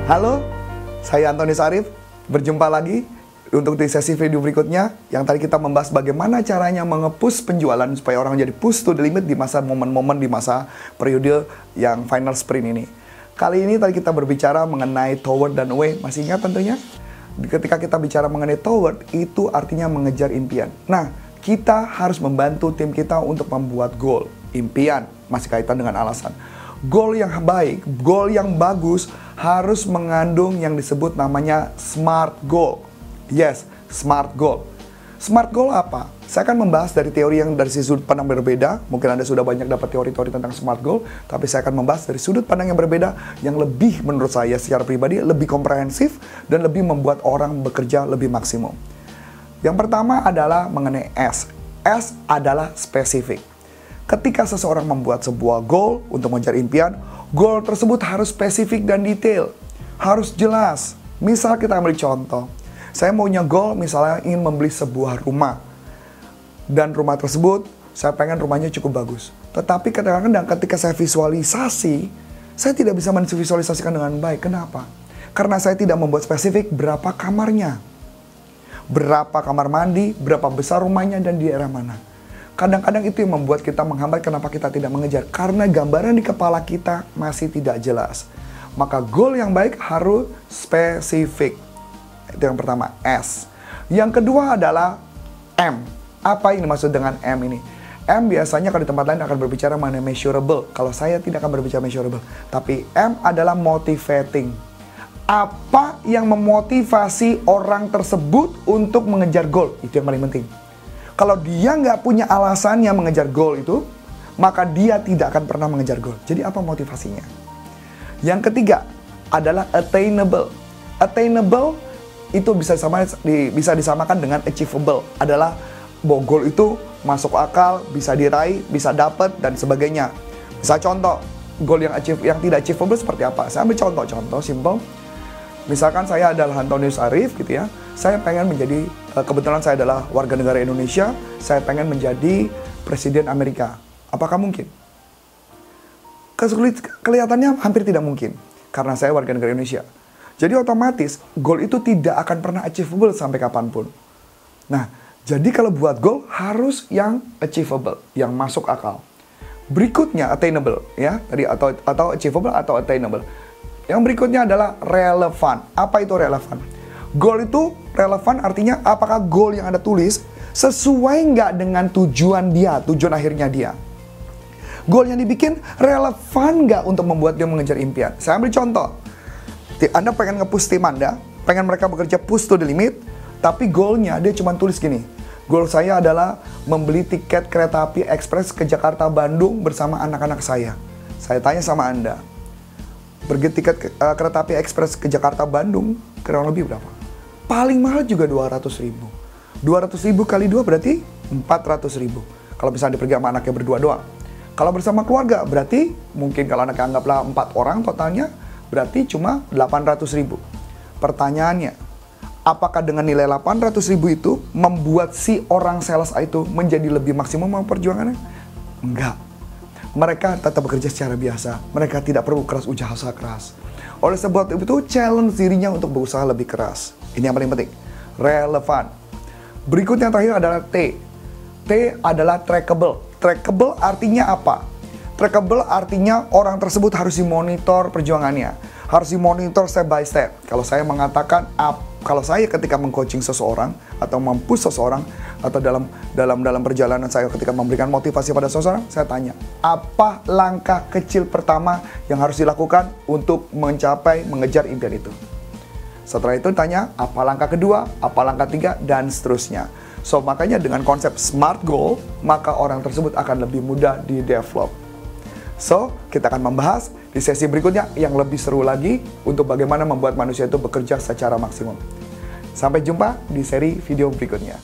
Halo, saya Antonius Arif. Berjumpa lagi untuk di sesi video berikutnya. Yang tadi kita membahas bagaimana caranya menge-push penjualan supaya orang jadi push to the limit di masa momen-momen di masa periode yang final sprint ini. Kali ini tadi kita berbicara mengenai toward dan away. Masih ingat tentunya? Ketika kita bicara mengenai toward, itu artinya mengejar impian. Nah, kita harus membantu tim kita untuk membuat goal. Impian, masih kaitan dengan alasan. Goal yang baik, goal yang bagus harus mengandung yang disebut namanya SMART goal. Yes, SMART goal. SMART goal apa? Saya akan membahas dari teori yang dari sudut pandang berbeda. Mungkin Anda sudah banyak dapat teori-teori tentang SMART goal, tapi saya akan membahas dari sudut pandang yang berbeda yang lebih menurut saya secara pribadi lebih komprehensif dan lebih membuat orang bekerja lebih maksimum. Yang pertama adalah mengenai S. S adalah spesifik. Ketika seseorang membuat sebuah goal untuk mengejar impian, goal tersebut harus spesifik dan detail. Harus jelas. Misal kita ambil contoh. Saya maunya goal misalnya ingin membeli sebuah rumah. Dan rumah tersebut, saya pengen rumahnya cukup bagus. Tetapi kadang-kadang ketika saya visualisasi, saya tidak bisa menvisualisasikan dengan baik. Kenapa? Karena saya tidak membuat spesifik berapa kamarnya. Berapa kamar mandi, berapa besar rumahnya, dan di daerah mana. Kadang-kadang itu yang membuat kita menghambat kenapa kita tidak mengejar. Karena gambaran di kepala kita masih tidak jelas. Maka goal yang baik harus spesifik. Itu yang pertama, S. Yang kedua adalah M. Apa yang dimaksud dengan M ini? M biasanya kalau di tempat lain akan berbicara mengenai measurable. Kalau saya tidak akan berbicara measurable. Tapi M adalah motivating. Apa yang memotivasi orang tersebut untuk mengejar goal? Itu yang paling penting. Kalau dia nggak punya alasannya mengejar goal itu, maka dia tidak akan pernah mengejar goal. Jadi apa motivasinya? Yang ketiga adalah attainable. Attainable itu bisa disamakan dengan achievable. Adalah bahwa goal itu masuk akal, bisa diraih, bisa dapat, dan sebagainya. Misal contoh, goal yang tidak achievable seperti apa? Saya ambil contoh simple. Misalkan saya adalah Antonius Arif gitu ya. Saya pengen menjadi, kebetulan saya adalah warga negara Indonesia, saya pengen menjadi presiden Amerika. Apakah mungkin? Kelihatannya hampir tidak mungkin, karena saya warga negara Indonesia. Jadi otomatis, goal itu tidak akan pernah achievable sampai kapanpun. Nah, jadi kalau buat goal, harus yang achievable, yang masuk akal. Berikutnya, attainable, ya, tadi atau achievable atau attainable. Yang berikutnya adalah relevan. Apa itu relevan? Goal itu relevan artinya apakah goal yang Anda tulis sesuai nggak dengan tujuan akhirnya dia. Goal yang dibikin relevan nggak untuk membuat dia mengejar impian. Saya ambil contoh. Anda pengen nge-push tim Anda, pengen mereka bekerja push to the limit, tapi goalnya dia cuma tulis gini. Goal saya adalah membeli tiket kereta api ekspres ke Jakarta Bandung bersama anak-anak saya. Saya tanya sama Anda, pergi tiket kereta api ekspres ke Jakarta Bandung kurang lebih berapa? Paling mahal juga 200.000. 200.000 kali 2 berarti 400.000. Kalau misalnya pergi sama anaknya berdua doang. Kalau bersama keluarga berarti mungkin kalau anaknya anggaplah 4 orang totalnya berarti cuma 800.000. Pertanyaannya, apakah dengan nilai 800.000 itu membuat si orang sales itu menjadi lebih maksimum perjuangannya? Enggak. Mereka tetap bekerja secara biasa. Mereka tidak perlu usaha keras. Oleh sebab itu, challenge dirinya untuk berusaha lebih keras. Ini yang paling penting. Relevan. Berikutnya yang terakhir adalah T. T adalah trackable. Trackable artinya apa? Trackable artinya orang tersebut harus dimonitor perjuangannya. Harus dimonitor step by step. Kalau saya mengatakan, kalau saya ketika meng-coaching seseorang atau mempush seseorang atau dalam perjalanan saya ketika memberikan motivasi pada seseorang, saya tanya, apa langkah kecil pertama yang harus dilakukan untuk mengejar impian itu? Setelah itu tanya, apa langkah kedua, apa langkah tiga, dan seterusnya. So, makanya dengan konsep SMART goal, maka orang tersebut akan lebih mudah di-develop. So, kita akan membahas di sesi berikutnya yang lebih seru lagi untuk bagaimana membuat manusia itu bekerja secara maksimum. Sampai jumpa di seri video berikutnya.